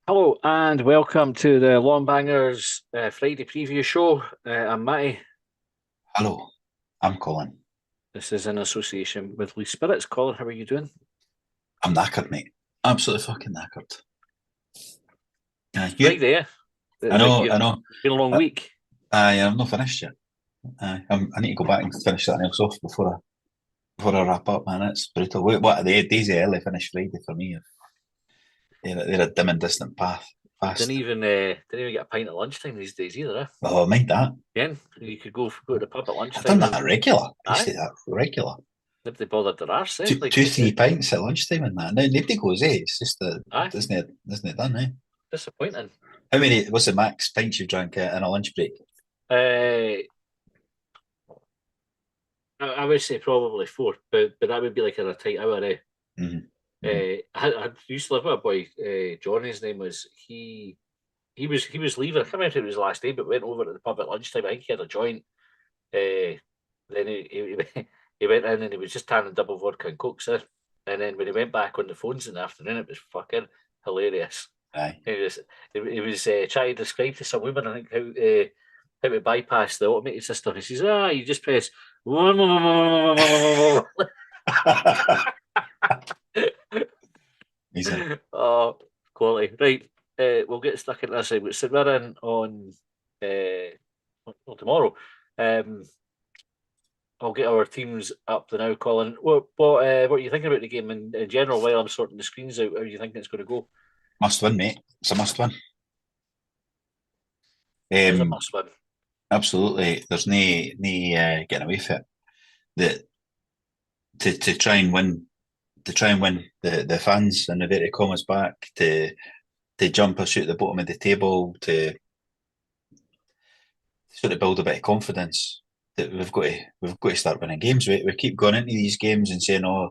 Hello and welcome to the Long Bangers Friday preview show. I'm Matty. Hello, I'm Colin. This is in association with Lee Spirits. Colin, how are you doing? I'm knackered, mate. Absolutely fucking knackered. It's You? Friday, yeah. I Like know, I know. it's been a long I, week. I'm not finished yet. I need to go back and finish something else off before I wrap up, man. It's brutal. What are the days of early finish Friday for me? They're a dim and distant path. Didn't Fast. even didn't even get a pint at lunchtime these days either. Oh, mind that. Again, you could go to the pub at I've done lunchtime that and regular. I used aye, to do that regular. nobody bothered their arse, eh? Two, Like two, it's three pints at lunchtime and that. Now nobody goes, It's just that aye, isn't it done, eh? disappointing. How many? What's the max pints you've drank in a lunch break? Uh, I would say probably four, but that would be like in a tight hour, eh? Mm-hmm. Mm-hmm. I used to live with a boy, Johnny. His name was he was leaving. I can't remember if it was his last day, but went over to the pub at lunchtime. I think he had a joint. Uh, then he went in and he was just tanning double vodka and coke, sir. And then when he went back on the phones in the afternoon, it was fucking hilarious. Aye. He was trying to describe to some women, I think, how to bypass the automated system. He says, you just press. Easy. Oh, quality. Right. We'll get stuck in this. We've St Mirren on tomorrow. Um, I'll get our teams up to now, Colin. What are you thinking about the game in general while I'm sorting the screens out? How are you thinking it's going to go? Must win, mate. It's a must win. It is a Um, must win. Absolutely. There's no getting away from it. The to try and win the fans and the very commas back to jump or shoot at the bottom of the table to sort of build a bit of confidence that we've got to start winning games. We keep going into these games and saying, oh,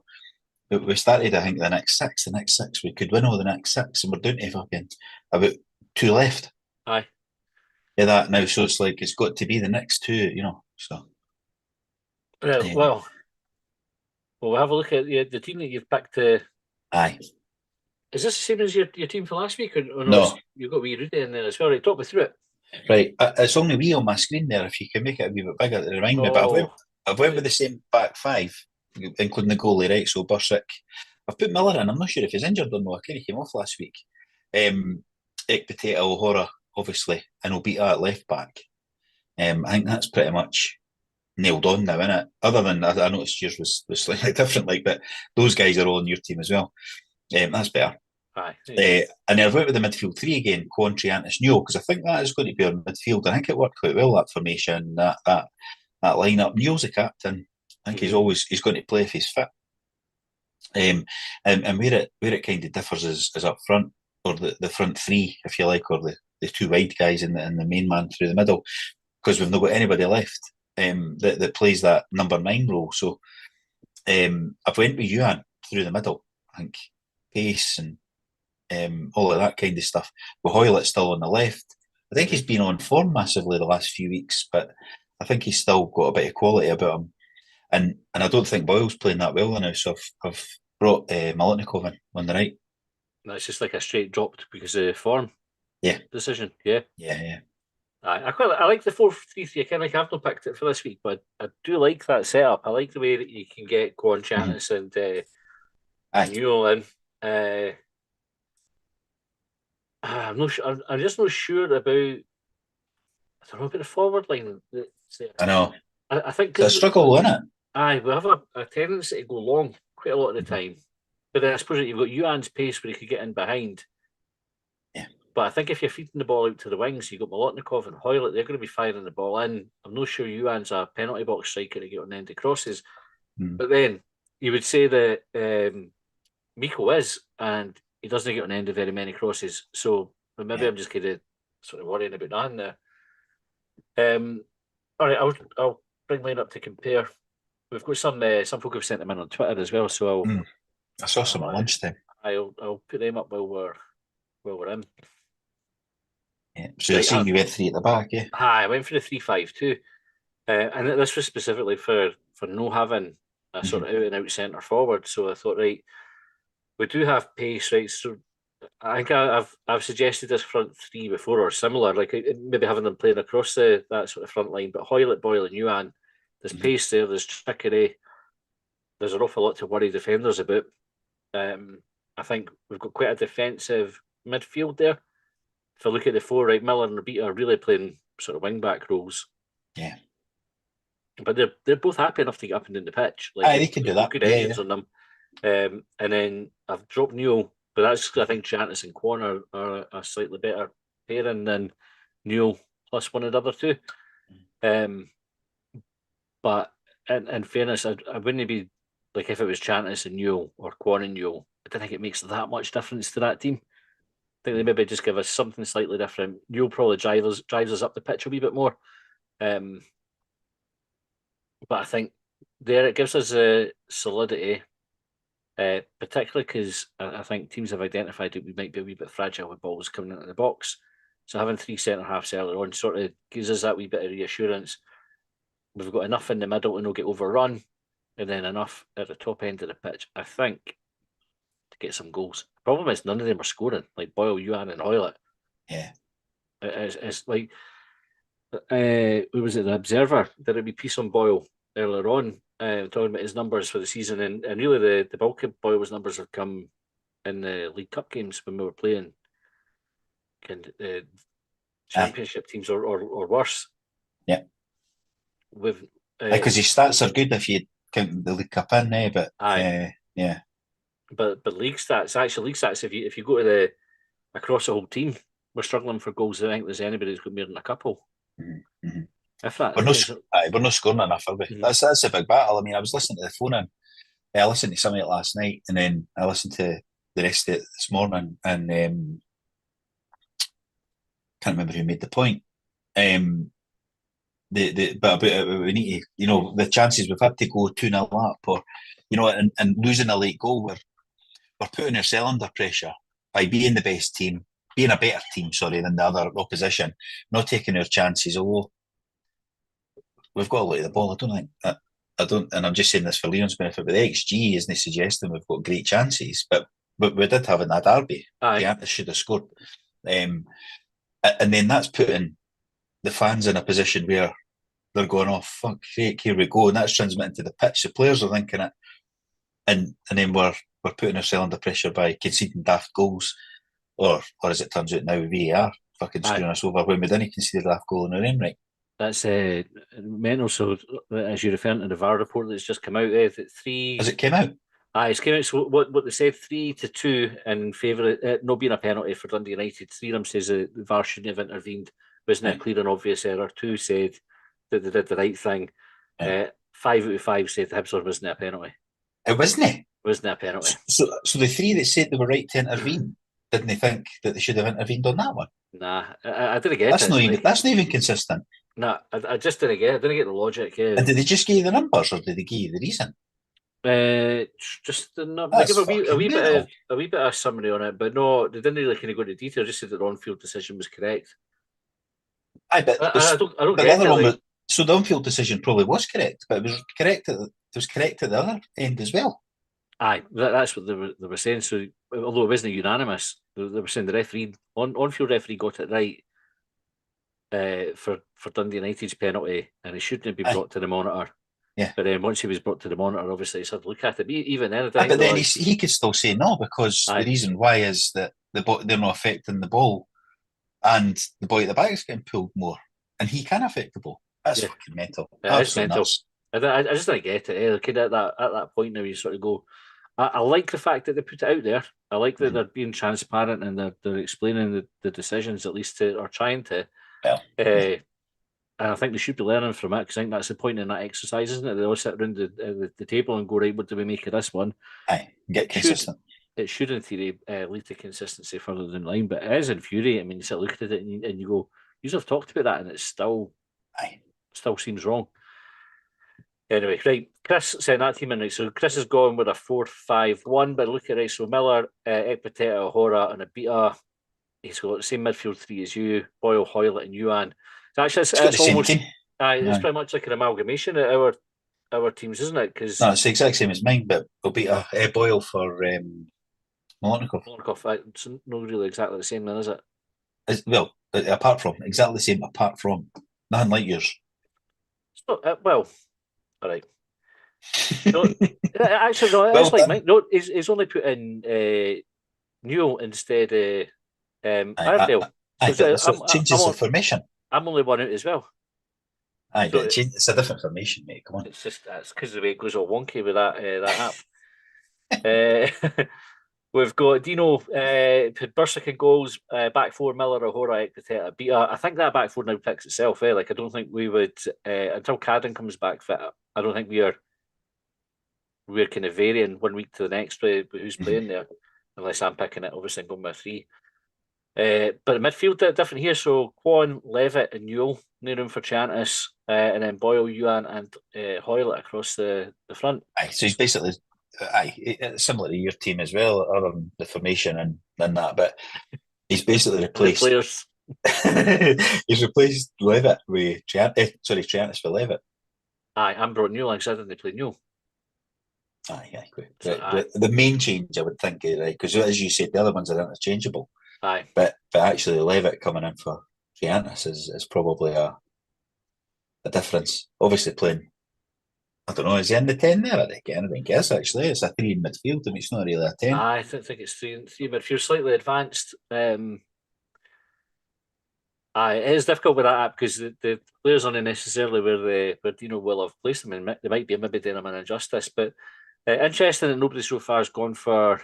we started, I think, the next six, we could win all the next six, and we're down to fucking about two left. Aye. Yeah, that now. So it's like it's got to be the next two. So um, Well, we'll have a look at the team that you've picked. aye, Is this the same as your team for last week, or no? no, You've got wee Rudy in there as well. Right, talk me through it. right. It's only wee on my screen there. If you can make it a wee bit bigger to remind me, but Oh, I've went with the same back five, including the goalie, right? So Bursick, I've put Miller in. I'm not sure if he's injured or not. I kind of came off last week. Potato O'Hara, obviously, and Obita at left back. I think that's pretty much nailed on now, isn't it? Other than I noticed yours was slightly different, like, but those guys are all in your team as well. That's better. aye. And then I've went with the midfield three again, Contri, Antis, Newell, because I think that is going to be our midfield. I think it worked quite well, that formation, that lineup. Newell's the captain. I think Mm-hmm. he's going to play if he's fit. And where it kind of differs is up front, or the front three, if you like, or the two wide guys and the main man through the middle, because we've not got anybody left that plays that number nine role. So I've went with Yuan through the middle. I think pace and all of that kind of stuff. With Hoylett still on the left. I think he's Mm-hmm. been on form massively the last few weeks, but I think he's still got a bit of quality about him. And I don't think Boyle's playing that well now, so I've brought Milotnikov in on the right. That's just like a straight dropped because of form Yeah, decision. Yeah. yeah, yeah. I like the 4-3-3. I kind of like I've not picked it for this week, but I do like that setup. I like the way that you can get Quan Mm-hmm. Chantis and Aye. Newell in. Uh, I'm not sure. I'm just not sure about. I don't know about the forward line that's there. I know. I think It's a because struggle, isn't it? we have a tendency to go long quite a lot of the Mm-hmm. time. But then I suppose that you've got Yuan's pace where he could get in behind. Yeah, But I think if you're feeding the ball out to the wings, you've got Molotnikov and Hoylett, they're going to be firing the ball in. I'm not sure Yuan's a penalty box striker to get on end of crosses. mm, But then you would say that Miko is, and he doesn't get on end of very many crosses. So maybe yeah. I'm just kind of sort of worrying about that there. All right, I'll bring mine up to compare. We've got some folk have sent them in on Twitter as well, so Mm. I saw some at I'll lunchtime. I'll put them up while we're in. Yeah. So you're Right, seeing you went three at the back, yeah? I went for the 3-5-2, and this was specifically for no having a sort Mm-hmm. of out and out centre forward. So I thought, right, we do have pace, right? So I think I've suggested this front three before or similar, like maybe having them playing across that sort of front line. But Hoylett, Boyle, and Yuan, there's Mhm. pace there, there's trickery, there's an awful lot to worry defenders about. I think we've got quite a defensive midfield there. If I look at the four, right, Miller and Rabita are really playing sort of wing back roles, Yeah. but they're both happy enough to get up and down the pitch. Like Aye, they can do we've got that. good Yeah, engines yeah. on them. And then I've dropped Newell, but that's I think Jantis and Corner are a slightly better pairing than Newell plus one of the other two. Um, but in fairness, I wouldn't be like if it was Chantis and Newell or Quan and Newell. I don't think it makes that much difference to that team. I think they maybe just give us something slightly different. Newell probably drives us up the pitch a wee bit more. Um, but I think there it gives us a solidity, particularly because I think teams have identified that we might be a wee bit fragile with balls coming into the box. So having three centre halves earlier on sort of gives us that wee bit of reassurance. We've got enough in the middle to not get overrun, and then enough at the top end of the pitch, I think, to get some goals. The problem is none of them are scoring, like Boyle, Yuan, and Hoylett. Yeah. It's like, what was it, the Observer? Did it be piece on Boyle earlier on, talking about his numbers for the season, and really the bulk of Boyle's numbers have come in the League Cup games when we were playing Aye. championship teams or worse. Yeah. With Because his stats are good if you count the League Cup in, but aye, yeah. but league stats, actually league stats, if you go to the across the whole team, we're struggling for goals. I think there's anybody who's got more than a couple. Mm-hmm. Mm-hmm. If that We're not, is, we're not scoring enough, are we? mm-hmm. That's a big battle. I mean, I was listening to the phone in. I listened to some of it last night, and then I listened to the rest of it this morning, and can't remember who made the point. Um, but about we need to, the chances we've had to go 2-0 up, or and losing a late goal, we're putting ourselves under pressure by being the best team, being a better team, sorry, than the other opposition, not taking our chances. Although we've got a lot of the ball, I don't think. I don't, and I'm just saying this for Leon's benefit, but the XG isn't suggesting we've got great chances, but we did have in that derby. Aye. Giannis should have scored, and then that's putting the fans in a position where they're going, "Oh fuck, sake, here we go," and that's transmitting to the pitch. The players are thinking it, and then we're putting ourselves under pressure by conceding daft goals, or as it turns out now, VAR fucking Aye. screwing us over when we didn't concede a daft goal in our own right. That's mental. So, as you're referring to the VAR report that's just come out, that three. As it came out, It's came out. So, what they said, 3-2 in favour of no being a penalty for Dundee United. Three of them says the VAR shouldn't have intervened. Wasn't a right, clear and obvious error. Two said that they did the right thing. right. 5 out of 5 said Hibs wasn't a penalty. It wasn't it. Wasn't a penalty. So the three that said they were right to intervene, didn't they think that they should have intervened on that one? Nah, I didn't get That's it. not even Like, that's not even consistent. nah, I just didn't get it. I didn't get the logic. And did they just give you the numbers, or did they give you the reason? Just they give That's fucking mental. a wee bit of summary on it, but no, they didn't really kind of go into detail. Just said that the on-field decision was correct. I bet, I don't but the get other it. one Like, was so the on-field decision probably was correct, but it was correct at the other end as well. aye, that's what they were saying. So, although it wasn't unanimous, they were saying the referee on-field referee got it right for Dundee United's penalty, and he shouldn't have been Aye. brought to the monitor. Yeah. But then once he was brought to the monitor, obviously he had to look at it. But even then, I But think then he could still say no, because the aye, reason why is that they're not affecting the ball, and the boy at the back is getting pulled more, and he can affect the ball. That's yeah, fucking mental. it's Absolutely mental. nuts. I just don't get it. Like at that point now, you sort of go. I like the fact that they put it out there. I like that they're being transparent and they're explaining the decisions, at least to, or trying to. Well, yeah. And I think they should be learning from it, because I think that's the point in that exercise, isn't it? They all sit around the table and go, right, what do we make of this one? Aye, get consistent. It should, in theory, lead to consistency further down the line, but it is infuriating. I mean, you sit looking at it and you go, you have talked about that and it still seems wrong. Anyway, right, Chris sent that team in, right, so Chris has gone with a 4-5-1, but look at it, right, so Miller, Ekpiteta, Hora and Abita. He's got the same midfield three as you, Boyle, Hoylett and Yuan. So actually, it's almost team. it's pretty much like an amalgamation of our teams, isn't it? Because no, it's the exact same as mine, but it'll be a Boyle for Molotnikov. It's not really exactly the same then, is it? Well, apart from exactly the same. Apart from nothing like yours. So, well, all right. No, actually, no, Well it's like done. mine. No, he's only put in Newell instead of Iredale. So, So it changes the formation. I'm only one out as well. Aye, So but it's a different formation, mate. Come on. it's just that's because the way it goes all wonky with that app. We've got Dino, Bursick and goals, back four, Miller, O'Hora, Ekpiteta, Beta. I think that back four now picks itself. Like I don't think we would until Cadden comes back fit. I don't think we're kind of varying one week to the next with who's playing there, unless I'm picking it. Obviously, I'm going with three. But the midfield different here. So Quan, Levitt, and Newell, no room for Chantis, and then Boyle, Yuan, and Hoylett across the front. Aye, so he's basically similar to your team as well, other than the formation and that. But he's basically replaced. The players. He's replaced Levitt with Chantis with Levitt. Aye, I'm brought Newell because I didn't play Newell. Aye, great. So, the main change I would think, right, because as you said, the other ones are interchangeable. Aye, but actually Levitt coming in for Giannis is probably a difference. Obviously playing, I don't know, is he in the 10 there? I think yes, actually. It's a 3 in midfield and it's not really a 10. I think it's three midfield, slightly advanced. It is difficult with that app because the players aren't necessarily where Dino will have placed them, and they might be maybe doing them an injustice. But interesting that nobody so far has gone for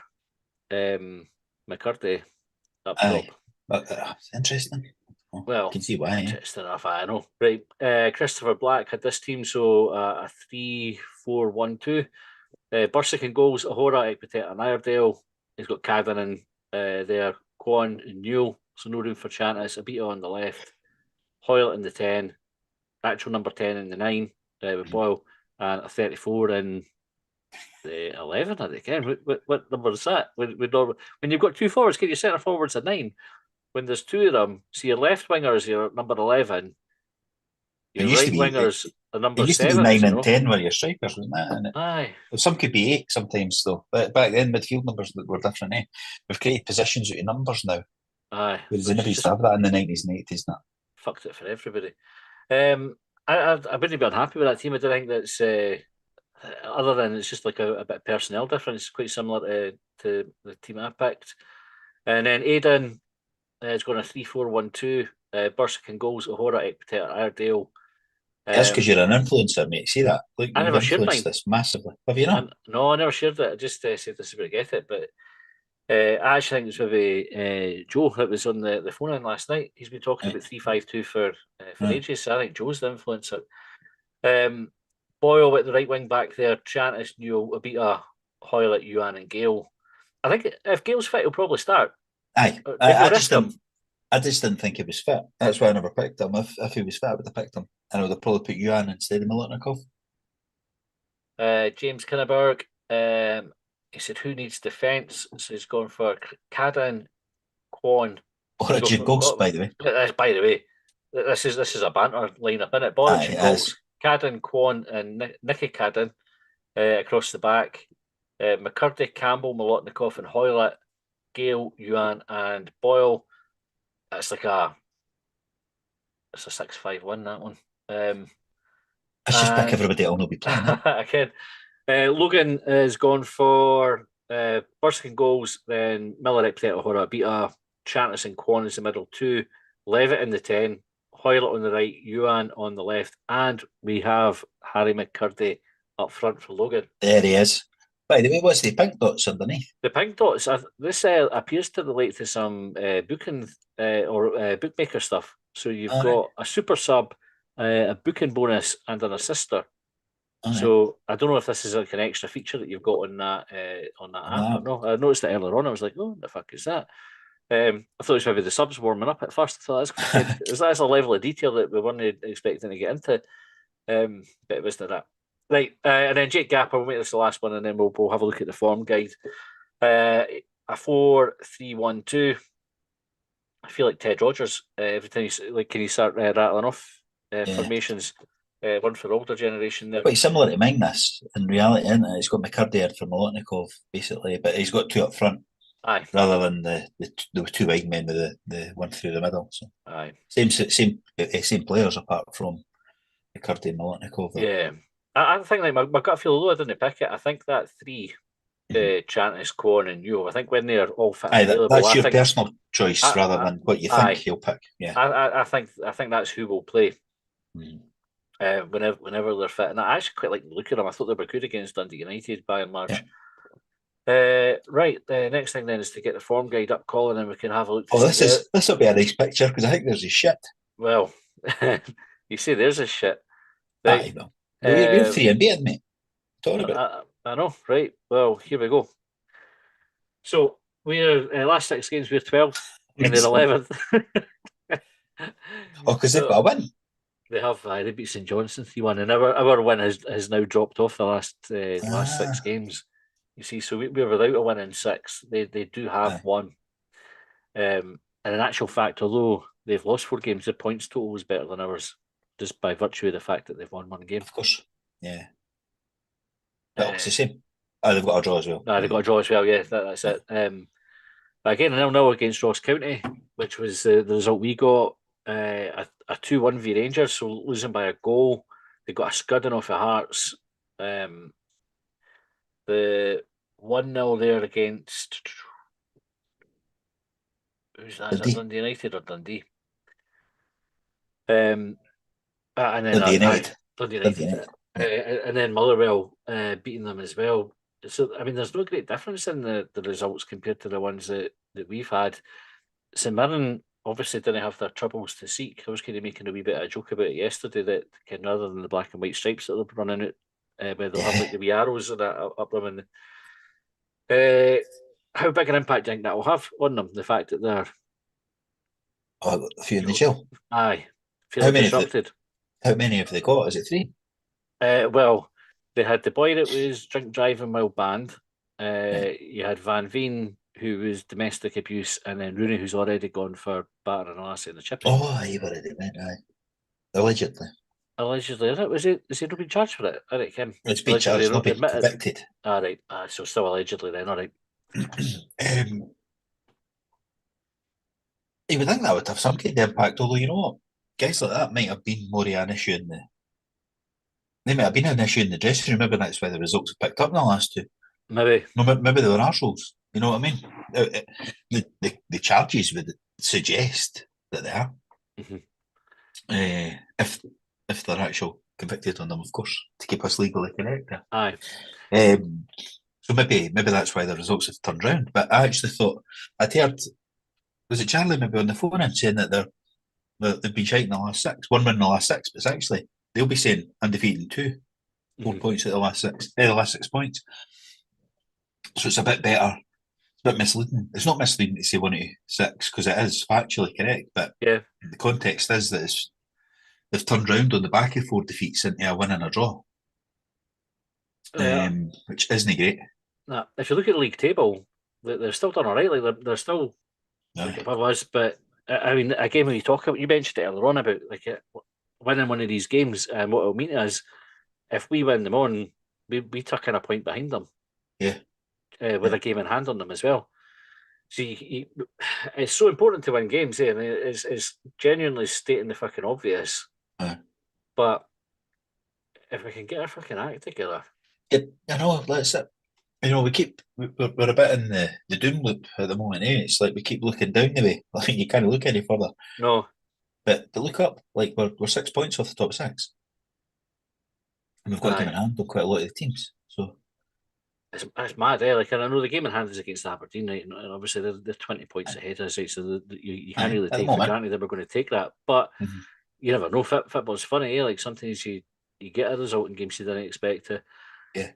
McCurdy up top. It's interesting. Well, I can see why. Interesting enough, I know. Right, Christopher Black had this team, so a 3-4-1-2. Bursick and goals, Ahora, Ekpiteta and Iredale. He's got Cadden and there, Quan and Newell, so no room for Chantis. Abita on the left, Hoyle in the 10, actual number 10 in the 9 with Boyle, and a 34 in the 11, I think. What number is that? When you've got two forwards, can you centre forwards a 9? When there's two of them, so your left winger is your number 11, your right wingers are number 7. It used to be 9 and 10 were your strikers, wasn't that? And aye. Some could be 8 sometimes, though. But back then, midfield numbers were different, eh? We've created positions out of numbers now. Aye. Whereas they never used to have that in the 90s and 80s. Now. Fucked it for everybody. I wouldn't be unhappy with that team. I don't think that's, other than it's just like a bit of personnel difference, quite similar to the team I picked. And then Aidan is going a 3-4-1-2. Bursick and goals, O'Hora, Ekpiteta, Iredale. That's because you're an influencer, mate. See that? Look, I never shared mine. This massively. Have you not? No, I never shared it. I just said this is where I get it. But I actually think it's maybe Joe that was on the phone in last night. He's been talking about 3-5-2 for ages. So I think Joe's the influencer. Boyle at the right wing back there. Chantis, Newell, Abita, Hoylett, Yuan, and Gale. I think if Gale's fit, he'll probably start. Aye, I just didn't think he was fit. That's why I never picked him. If he was fit, I would have picked him. And I would have probably put Yuan instead of Milotnikov. James Kinneberg, he said, who needs defence? So he's gone for Cadden, Quan. Origin goals, by the way. By the way, this is a banter lineup, isn't it? Origin goals. Cadden, Quan, and Nicky Cadden across the back. McCurdy, Campbell, Milotnikov, and Hoylett. Gale, Yuan, and Boyle. It's a 6-5-1, that one. Let's just pick everybody else will be playing. I can. Logan has gone for Bursick and goals, then Miller, Ekpiteta, O'Hora, Abita, Chantis and Quan is the middle 2, Levitt in the 10, Hoylett on the right, Yuan on the left, and we have Harry McCurdy up front for Logan. There he is. By the way, what's the pink dots underneath? The pink dots, this appears to relate to some booking or bookmaker stuff. So you've got a super sub, a booking bonus, and an assister. So I don't know if this is like an extra feature that you've got on that app. No, I noticed it earlier on. I was like, oh, what the fuck is that? I thought it was maybe the subs warming up at first. I thought that's a level of detail that we weren't expecting to get into. But it wasn't that. Right, and then Jake Gapper, we'll make this the last one, and then we'll have a look at the form guide. A 4-3-1-2. I feel like Ted Rogers. Every time can you start rattling off formations? One for older generation there. Quite similar to mine, this in reality, isn't it? He's got McCurdy in for Milotnikov, basically, but he's got 2 up front. Aye, rather than the two wide men with the one through the middle. So aye. same players apart from McCurdy and Milotnikov. Yeah. I think like my gut feel, although I didn't pick it, I think that three, Chantis, Kwon, and Yo, I think when they're all fit and Aye, available, that's I your think personal choice rather I than what you think aye, he'll pick. Yeah. I think that's who will play. Mm. Whenever they're fit, and I actually quite like the look of them. I thought they were good against Dundee United by and Yeah. large. Right, the next thing then is to get the form guide up, Colin, and we can have a look to Oh, see there. this will be a nice picture because I think there's a shit. Well, you see, there's a shit. Right, Aye, well, you're 3 and 8, mate. Talking about it. I know, right? Well, here we go. So we're last 6 games we're 12th and they're 11th. Oh, because they've So got a win. they have they beat St Johnstone 3-1, and our win has now dropped off the last 6 games. You see, so we were without a win in 6. They do have Aye, one. And in actual fact, although they've lost 4 games, the points total was better than ours, just by virtue of the fact that they've won one game. of course. Yeah. But it's the same. Oh, they've got a draw as well. They got a draw as well. Yeah, that's it. But again, 0-0 against Ross County, which was the result we got. A 2-1 v Rangers, so losing by a goal. They got a scudding off of Hearts. The 1-0 there against, who's that? Is that Dundee. Dundee United or Dundee? And then Dundee United. Dundee Dundee United. United. And then Motherwell beating them as well. So I mean, there's no great difference in the results compared to the ones that we've had. St Mirren obviously didn't have their troubles to seek. I was kind of making a wee bit of a joke about it yesterday that kind of rather than the black and white stripes that they're running out, where they'll have like the wee arrows and that up them. And how big an impact do you think that will have on them? The fact that they're A few in the jail. aye How feeling many disrupted. How many have they got? Is it 3? Well, they had the boy that was drink driving while banned. Yeah. You had Van Veen, who was domestic abuse, and then Rooney, who's already gone for battering a lassie in the chippy. Oh, you've already meant, aye. Allegedly. Allegedly, is it? Is he not been charged for it? I think him. It's been Allegedly, charged, not been admitted. convicted. All right. So still allegedly then. All right. You would think that would have some kind of impact, although you know what? Guys like that might have been more of an issue in the. They might have been an issue in the dressing room. Maybe that's why the results have picked up in the last 2. Maybe. No, maybe they were arseholes. You know what I mean? The charges would suggest that they are. Mhm. If they're actual convicted on them, of course, to keep us legally correct. Aye. So maybe that's why the results have turned round. But I actually thought I'd heard, was it Charlie maybe on the phone and saying that they've been shite in the last 6, 1 win in the last 6, but it's actually they'll be saying undefeated in 2, 4 points at the last 6, the last 6 points. So it's a bit better. It's a bit misleading. It's not misleading to say 1 to 6 because it is factually correct, but yeah, the context is that they've turned round on the back of 4 defeats into a win and a draw, which isn't great. Nah, if you look at the league table, they're still done all right. Like they're still above us, but I mean, again, when you talk about, you mentioned it earlier on about like winning one of these games, and what it'll mean is if we win them on, we tuck in a point behind them. Yeah. With a game in hand on them as well. So it's so important to win games, and it's genuinely stating the fucking obvious. But if we can get our fucking act together, yeah, I know. Let's we're a bit in the doom loop at the moment. It's like we keep looking down the way. Like you can't look any further. No, but look up. Like we're 6 points off the top 6, and we've got a game in hand on quite a lot of the teams. So. It's mad, eh? Like, and I know the game in hand is against Aberdeen, right? And obviously they're 20 points ahead of us, right? So you can't really take for granted that we're going to take that. But you never know. Football's funny, eh? Like sometimes you get a result in games you didn't expect to. Yeah.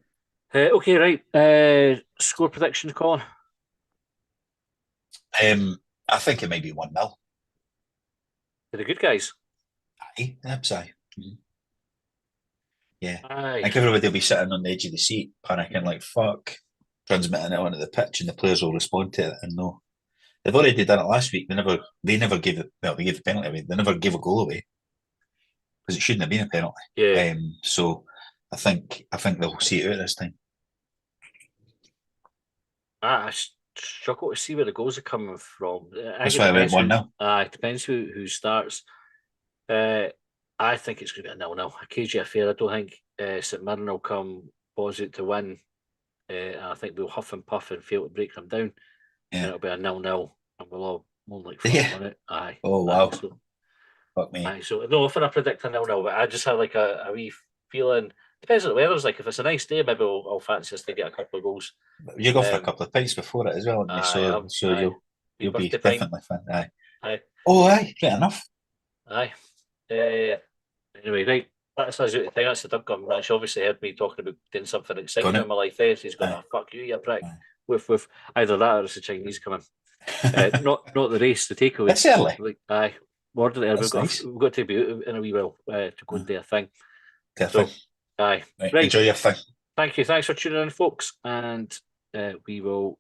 Okay, right. Score prediction, Colin. I think it might be 1-0. To the good guys. Aye, Hibs, aye. Yeah. Aye. I think everybody will be sitting on the edge of the seat, panicking like fuck, transmitting it onto the pitch, and the players will respond to it. And no, they've already done it last week. They never gave it. Well, they gave the penalty away. They never gave a goal away because it shouldn't have been a penalty. Yeah. So I think they'll see it out this time. struggle to see where the goals are coming from. That's why I went 1-0. It depends who starts. I think it's going to be a 0-0. A cagey affair. I don't think St Mirren will come positive to win. I think we'll huff and puff and fail to break them down. And it'll be a 0-0, and we'll all moan like fuck on it. Aye. Oh wow. Fuck me. Aye. So no, if I predict a 0-0, but I just have like a wee feeling. Depends on the weather's like. If it's a nice day, maybe I'll fancy us to get a couple of goals. You go for a couple of pints before it as well, so you'll be definitely fun. Aye. Oh aye, get enough. Aye. Anyway, right. That's us out the thing. That's the Doug coming. That's obviously heard me talking about doing something exciting in my life. He's going, oh, fuck you prick. With either that or it's the Chinese coming. Not the race, the takeaway. It's early. Like, aye. Order there. We've got to be out in a wee while to go and do a thing. Aye. Right. Enjoy your thing. Thank you. Thanks for tuning in, folks. And we will